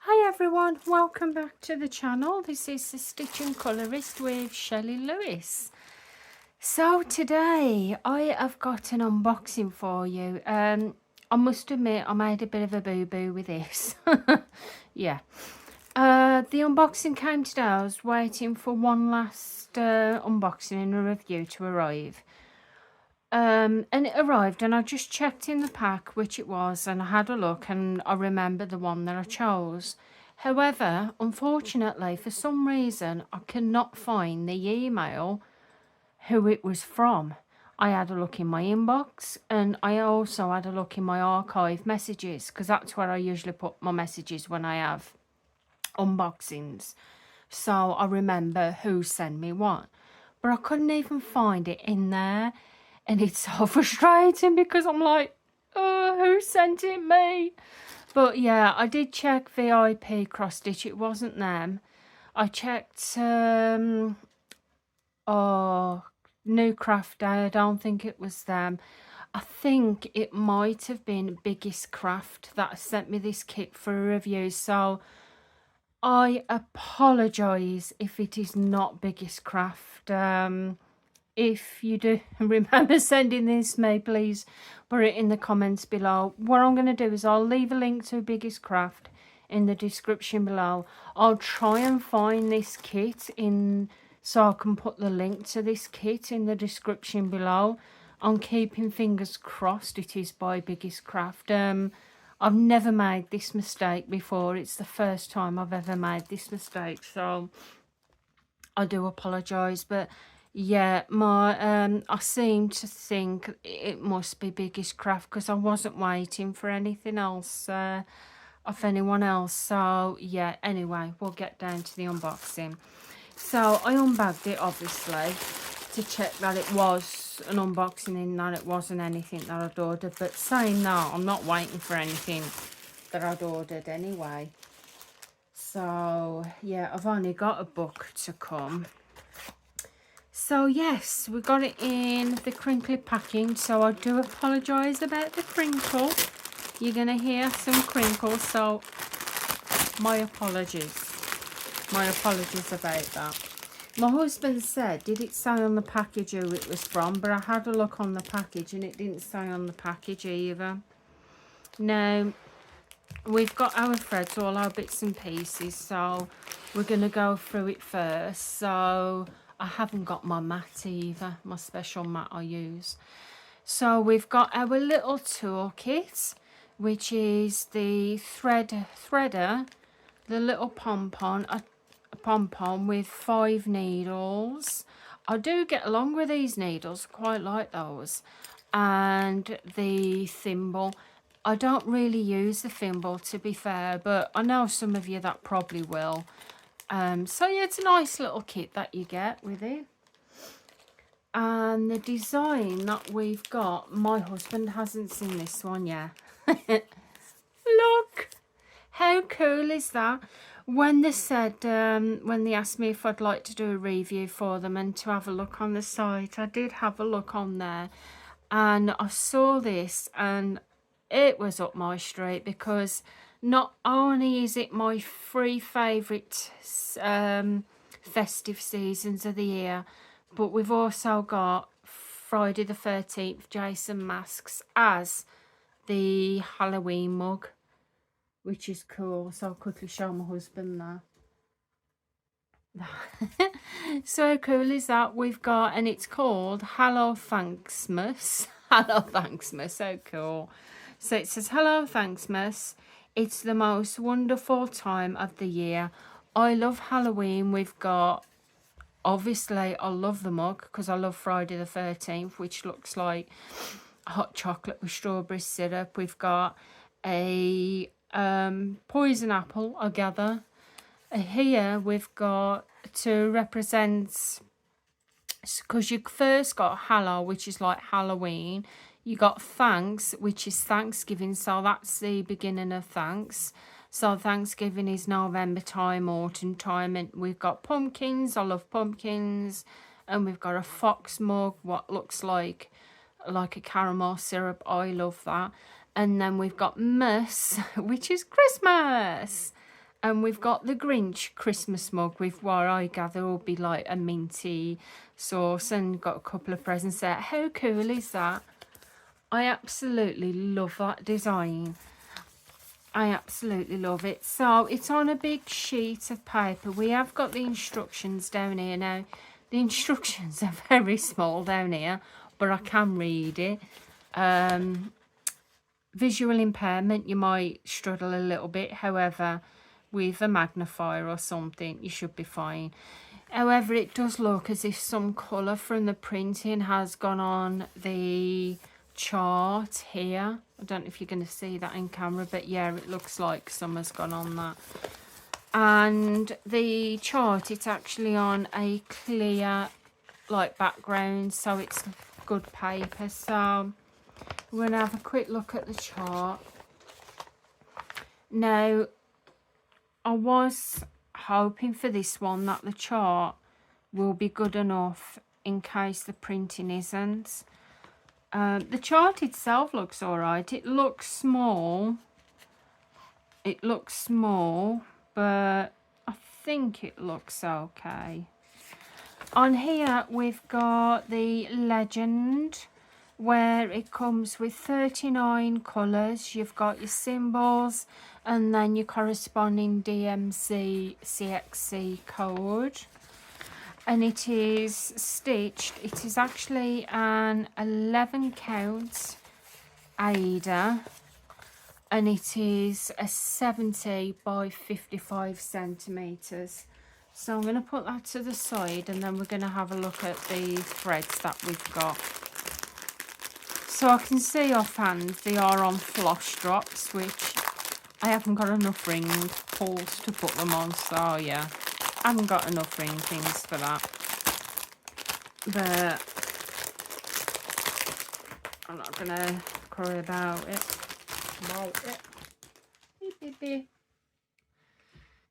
Hi everyone, welcome back to the channel. This is the Stitch and Colourist with Shelley Lewis. So today I have got an unboxing for you. I must admit I made a bit of a boo-boo with this. Yeah. The unboxing came today. I was waiting for one last unboxing and a review to arrive. And it arrived and I just checked in the pack which it was, and I had a look and I remember the one that I chose. However, unfortunately, for some reason, I cannot find the email who it was from. I had a look in my inbox and I also had a look in my archive messages, because that's where I usually put my messages when I have unboxings. So I remember who sent me what, but I couldn't even find it in there. And it's so frustrating because I'm like, oh, who sent it me? But yeah, I did check VIP cross stitch. It wasn't them. I checked New Craft Day. I don't think it was them. I think it might have been Biggest Craft that sent me this kit for a review. So I apologise if it is not Biggest Craft. If you do remember sending this me, please put it in the comments below. What I'm going to do is I'll leave a link to Biggest Craft in the description below. I'll try and find this kit in, so I can put the link to this kit in the description below. I'm keeping fingers crossed it is by Biggest Craft. I've never made this mistake before. It's the first time I've ever made this mistake, so I do apologise. But yeah, I seem to think it must be Biggest Craft because I wasn't waiting for anything else of anyone else. So yeah, anyway, we'll get down to the unboxing. So I unbagged it obviously to check that it was an unboxing and that it wasn't anything that I'd ordered. But saying that, I'm not waiting for anything that I'd ordered anyway. So yeah, I've only got a book to come. So yes, we got it in the crinkly packing, so I do apologise about the crinkle. You're going to hear some crinkles, so my apologies. My apologies about that. My husband said, did it say on the package who it was from? But I had a look on the package and it didn't say on the package either. Now, we've got our threads, all our bits and pieces, so we're going to go through it first. So I haven't got my mat either, my special mat I use. So we've got our little toolkit, which is the threader, the little pom-pom, a pom-pom with 5 needles. I do get along with these needles, quite like those. And the thimble. I don't really use the thimble, to be fair, but I know some of you that probably will. So yeah, it's a nice little kit that you get with it. And the design that we've got, my husband hasn't seen this one yet. Look, how cool is that? When they said, when they asked me if I'd like to do a review for them and to have a look on the site, I did have a look on there and I saw this and it was up my street, because not only is it my 3 favourite festive seasons of the year, but we've also got Friday the 13th Jason masks as the Halloween mug, which is cool. So I'll quickly show my husband that. So cool is that? We've got, and it's called Hello Thanksmas. Hello Thanksmas, so cool. So it says, hello Thanksmas. It's the most wonderful time of the year. I love Halloween. We've got, obviously, I love the mug because I love Friday the 13th, which looks like hot chocolate with strawberry syrup. We've got a poison apple, I gather. Here we've got, to represent, because you first got hello, which is like Halloween. You got thanks, which is Thanksgiving, so that's the beginning of thanks. So Thanksgiving is November time, autumn time. And we've got pumpkins, I love pumpkins. And we've got a fox mug, what looks like a caramel syrup, I love that. And then we've got muss, which is Christmas. And we've got the Grinch Christmas mug with what I gather will be like a minty sauce, and got a couple of presents there. How cool is that? I absolutely love that design. I absolutely love it. So it's on a big sheet of paper. We have got the instructions down here now. The instructions are very small down here, but I can read it. Visual impairment, you might struggle a little bit. However, with a magnifier or something, you should be fine. However, it does look as if some colour from the printing has gone on the chart here. I don't know if you're going to see that in camera, but yeah, it looks like some has gone on that. And the chart, it's actually on a clear like background, so it's good paper. So we're going to have a quick look at the chart. Now, I was hoping for this one that the chart will be good enough in case the printing isn't. The chart itself looks alright. It looks small. It looks small, but I think it looks okay. On here we've got the legend, where it comes with 39 colours. You've got your symbols and then your corresponding DMC CXC code. And it is stitched. It is actually an 11 count Aida, and it is a 70 by 55 centimetres. So I'm going to put that to the side, and then we're going to have a look at the threads that we've got. So I can see offhand they are on floss drops, which I haven't got enough ring pulls to put them on. So yeah, I haven't got enough ring things for that. But I'm not going to worry about it.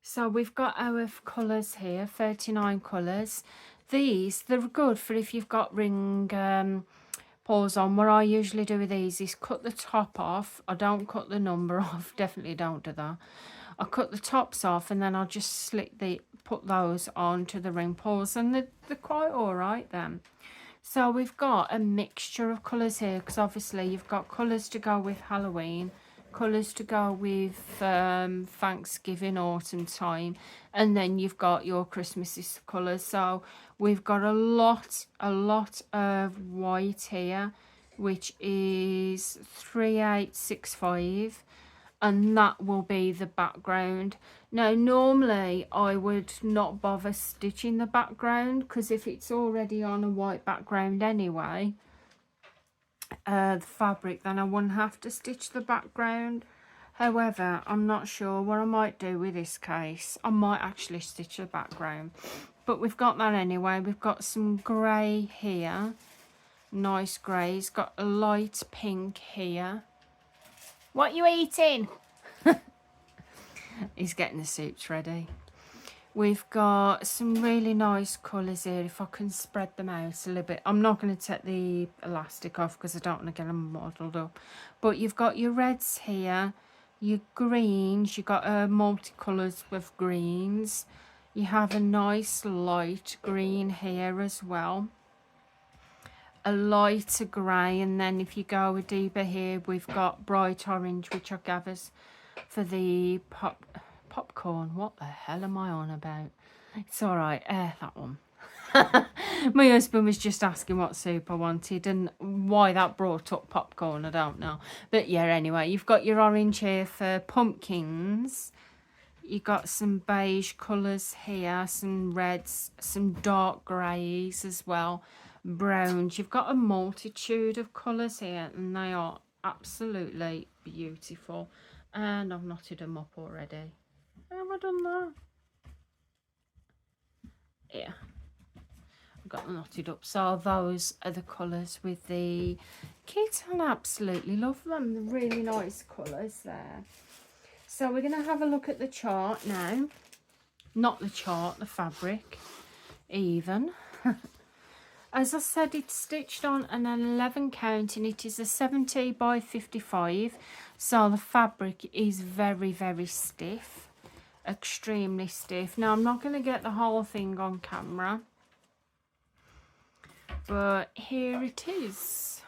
So we've got our colours here, 39 colours. These, they're good for if you've got ring pulls on. What I usually do with these is cut the top off. I don't cut the number off, definitely don't do that. I cut the tops off, and then I'll just put those onto the ring pulls, and they're quite alright then. So we've got a mixture of colours here, because obviously you've got colours to go with Halloween, colours to go with Thanksgiving, autumn time, and then you've got your Christmas colours. So we've got a lot of white here, which is 3865, and that will be the background. Now normally I would not bother stitching the background, because if it's already on a white background anyway, the fabric, then I wouldn't have to stitch the background. However, I'm not sure what I might do with this case. I might actually stitch the background, but we've got that anyway. We've got some grey here, nice greys, got a light pink here. What you eating? He's getting the soups ready. We've got some really nice colours here. If I can spread them out a little bit. I'm not going to take the elastic off because I don't want to get them muddled up. But you've got your reds here, your greens. You've got multicolours with greens. You have a nice light green here as well. A lighter grey, and then if you go deeper here, we've got bright orange, which I gathers for the popcorn. What the hell am I on about? It's all right. That one. My husband was just asking what soup I wanted, and why that brought up popcorn, I don't know. But yeah, anyway, you've got your orange here for pumpkins. You got some beige colours here, some reds, some dark greys as well, browns. You've got a multitude of colours here, and they are absolutely beautiful. And I've knotted them up already. Have I done that? Yeah, I've got them knotted up. So those are the colours with the kit, and I absolutely love them. They're really nice colours there. So we're going to have a look at the chart now. Not the chart, the fabric even. As I said, it's stitched on an 11 count, and it is a 70 by 55. So the fabric is very, very stiff. extremely stiff. Now I'm not going to get the whole thing on camera, but here it is.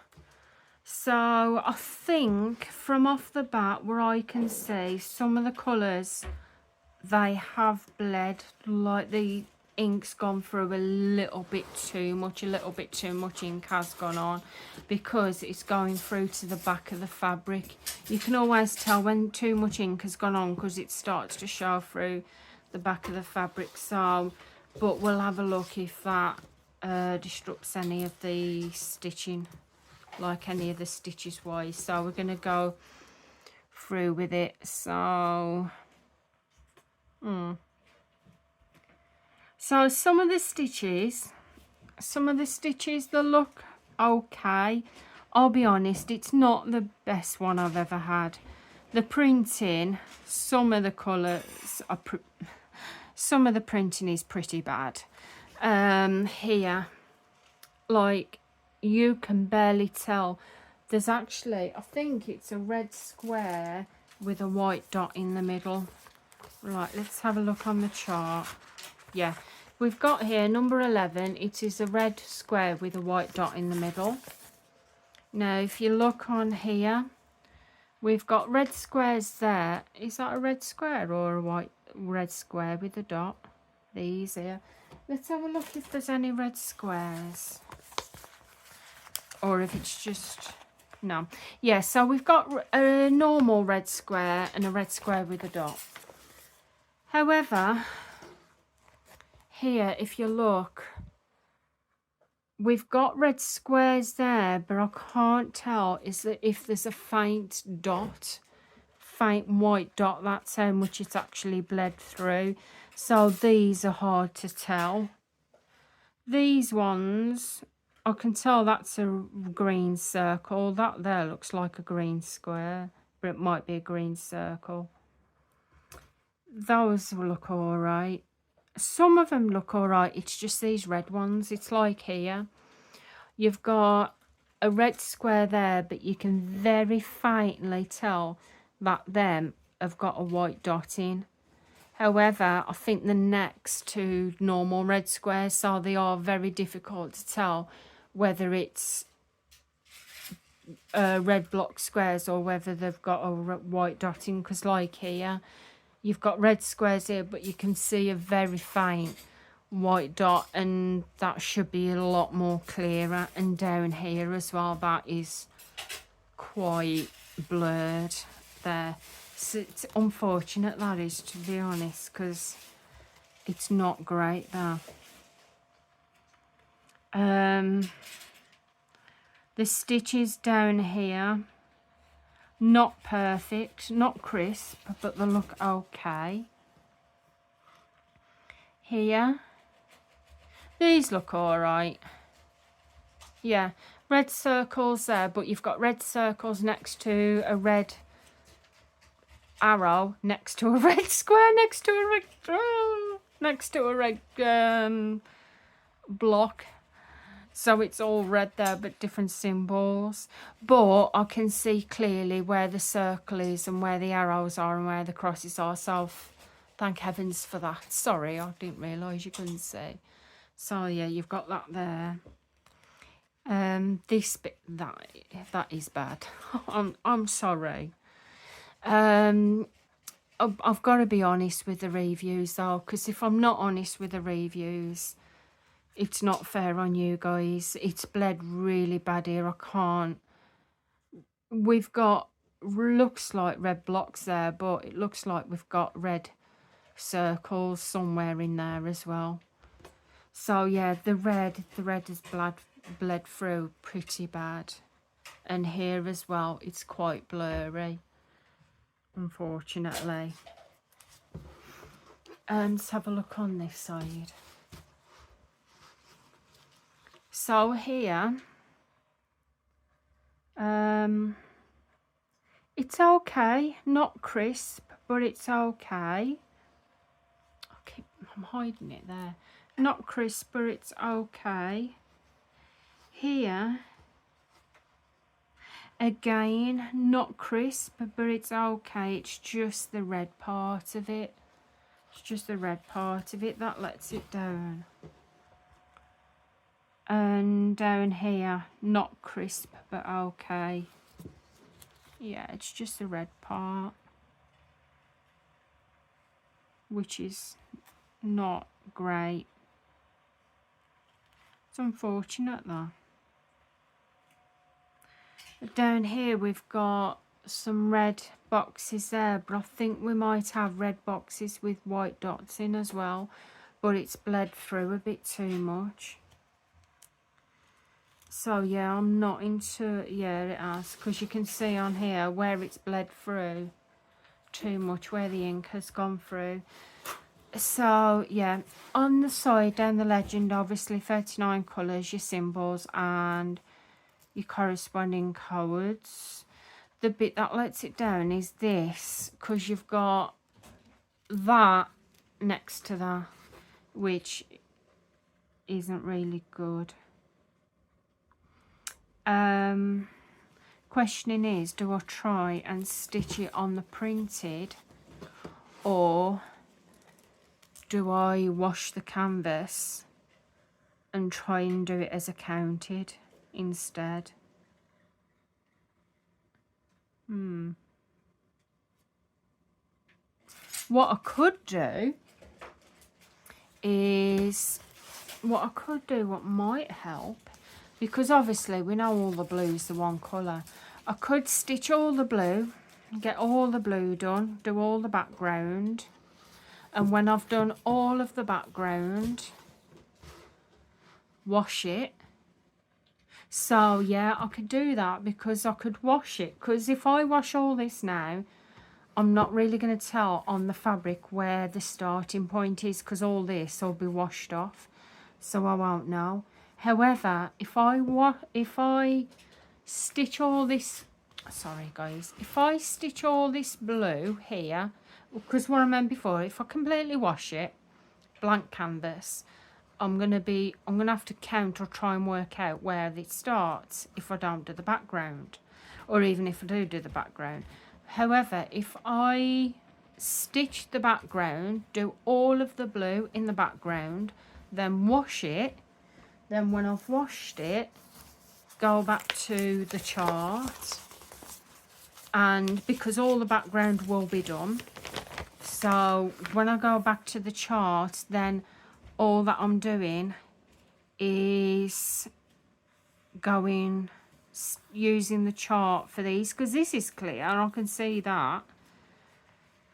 So I think from off the bat where I can see some of the colours, they have bled, like the ink's gone through a little bit too much ink has gone on, because it's going through to the back of the fabric. You can always tell when too much ink has gone on because it starts to show through the back of the fabric. So, but we'll have a look if that disrupts any of the stitching, like any of the stitches wise. So we're going to go through with it. So so some of the stitches they look okay. I'll be honest, it's not the best one I've ever had. The printing, some of the colours are some of the printing is pretty bad. Here, like, you can barely tell. There's actually, I think it's a red square with a white dot in the middle. Right, let's have a look on the chart. Yeah, we've got here number 11. It is a red square with a white dot in the middle. Now, if you look on here, we've got red squares there. Is that a red square or a white red square with a dot? These here. Let's have a look if there's any red squares, or if it's just, no. Yeah, so we've got a normal red square and a red square with a dot. However, here, if you look, we've got red squares there, but I can't tell is that if there's a faint dot, faint white dot, that's how much it's actually bled through. So these are hard to tell. These ones, I can tell that's a green circle. That there looks like a green square, but it might be a green circle. Those look all right. Some of them look all right. It's just these red ones. It's like here, you've got a red square there, but you can very faintly tell that them have got a white dot in. However, I think the next two normal red squares, so they are very difficult to tell whether it's red block squares or whether they've got a white dotting, because like here, you've got red squares here, but you can see a very faint white dot, and that should be a lot more clearer. And down here as well, that is quite blurred there. So it's unfortunate, that is, to be honest, because it's not great there. The stitches down here, not perfect, not crisp, but they look okay. Here, these look all right. Yeah, red circles there, but you've got red circles next to a red arrow, next to a red square, next to a red block. So it's all red there, but different symbols. But I can see clearly where the circle is and where the arrows are and where the crosses are. So thank heavens for that. Sorry, I didn't realise you couldn't see. So yeah, you've got that there. This bit, that is bad. I'm sorry. I've got to be honest with the reviews though, because if I'm not honest with the reviews, it's not fair on you guys. It's bled really bad here. I can't. We've got, looks like red blocks there, but it looks like we've got red circles somewhere in there as well. So yeah, the red has bled through pretty bad. And here as well, it's quite blurry, unfortunately. Let's have a look on this side. So here, it's okay, not crisp, but it's okay. I'm hiding it there. Not crisp, but it's okay. Here, again, not crisp, but it's okay. It's just the red part of it. It's just the red part of it that lets it down. And down here, not crisp, but okay. Yeah, it's just the red part, which is not great. It's unfortunate though. But down here we've got some red boxes there, but I think we might have red boxes with white dots in as well, but it's bled through a bit too much. So yeah, I'm not into, yeah, it has, because you can see on here where it's bled through too much, where the ink has gone through. So yeah, on the side down the legend, obviously 39 colours, your symbols and your corresponding codes. The bit that lets it down is this, because you've got that next to that, which isn't really good. Questioning is, do I try and stitch it on the printed, or do I wash the canvas and try and do it as a counted instead? What I could do is, what might help, because obviously we know all the blue's the one colour. I could stitch all the blue, get all the blue done, do all the background, and when I've done all of the background, wash it. So yeah, I could do that, because I could wash it, because if I wash all this now, I'm not really going to tell on the fabric where the starting point is, because all this will be washed off, so I won't know. However, if I stitch all this, sorry guys, if I stitch all this blue here, because what I meant before, if I completely wash it, blank canvas, I'm gonna have to count or try and work out where it starts if I don't do the background, or even if I do the background. However, if I stitch the background, do all of the blue in the background, then wash it, then when I've washed it, go back to the chart, and because all the background will be done, so when I go back to the chart, then all that I'm doing is using the chart for these, because this is clear and I can see that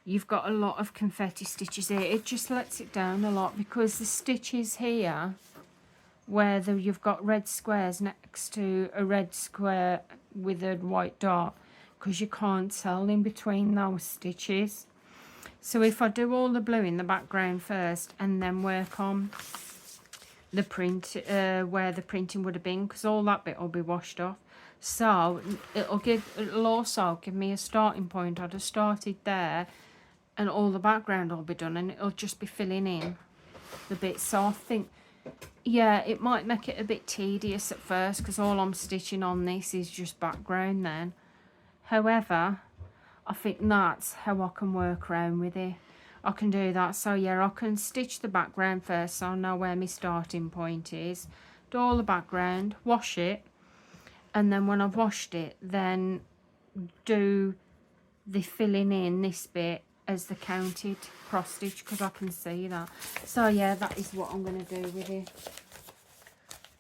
you've got a lot of confetti stitches here. It just lets it down a lot, because the stitches here where you've got red squares next to a red square with a white dot, because you can't tell in between those stitches. So if I do all the blue in the background first and then work on the print where the printing would have been, because all that bit will be washed off, so it'll also give me a starting point. I'd have started there and all the background will be done, and it'll just be filling in the bits. So I think, yeah, it might make it a bit tedious at first, because all I'm stitching on this is just background then. However, I think that's how I can work around with it. I can do that. So yeah, I can stitch the background first, so I know where my starting point is, do all the background, wash it, and then when I've washed it, then do the filling in this bit as the counted cross stitch, because I can see that. So yeah, that is what I'm going to do with it.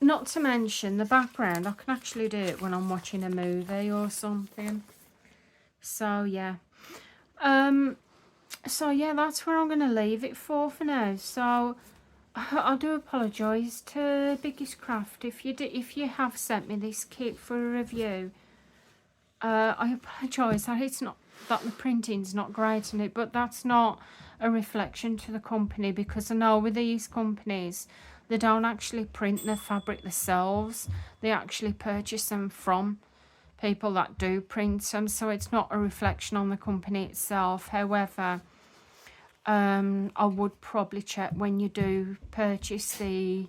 Not to mention the background, I can actually do it when I'm watching a movie or something. So yeah, that's where I'm going to leave it for now. So I do apologise to biggestcraft if you have sent me this kit for a review. I apologise that the printing's not great in it, but that's not a reflection to the company, because I know with these companies, they don't actually print the fabric themselves. They actually purchase them from people that do print them, so it's not a reflection on the company itself. However, I would probably check when you do purchase the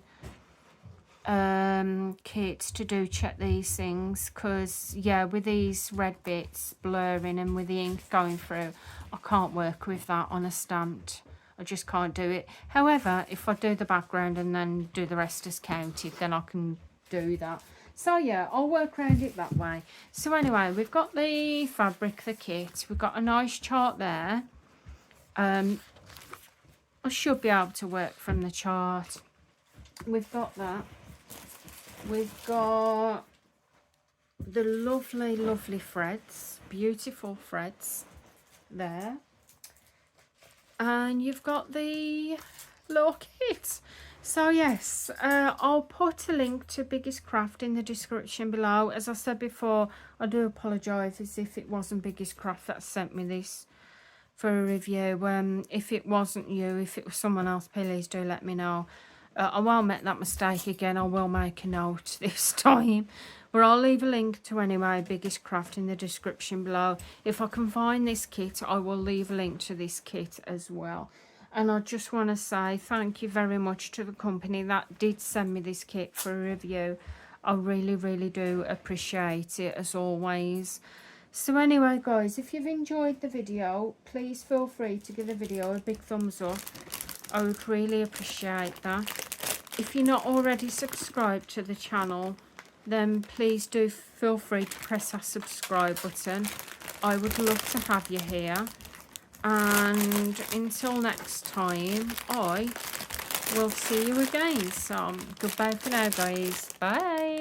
kits to check these things, because yeah, with these red bits blurring and with the ink going through, I can't work with that on a stamped I just can't do it. However, if I do the background and then do the rest as counted, then I can do that. So yeah, I'll work around it that way. So anyway, we've got the fabric, the kit. We've got a nice chart there. I should be able to work from the chart. We've got that. We've got the lovely, lovely threads. Beautiful threads there. And you've got the little kit. So yes, I'll put a link to Biggest Craft in the description below. As I said before, I do apologise as if it wasn't Biggest Craft that sent me this for a review. If it wasn't you, if it was someone else, please do let me know. I won't make that mistake again. I will make a note this time. But I'll leave a link to anyway, Biggest Craft in the description below. If I can find this kit, I will leave a link to this kit as well. And I just want to say thank you very much to the company that did send me this kit for a review. I really, really do appreciate it as always. So anyway guys, if you've enjoyed the video, please feel free to give the video a big thumbs up. I would really appreciate that. If you're not already subscribed to the channel, then please do feel free to press that subscribe button. I would love to have you here. And until next time, I will see you again. So goodbye for now guys. Bye.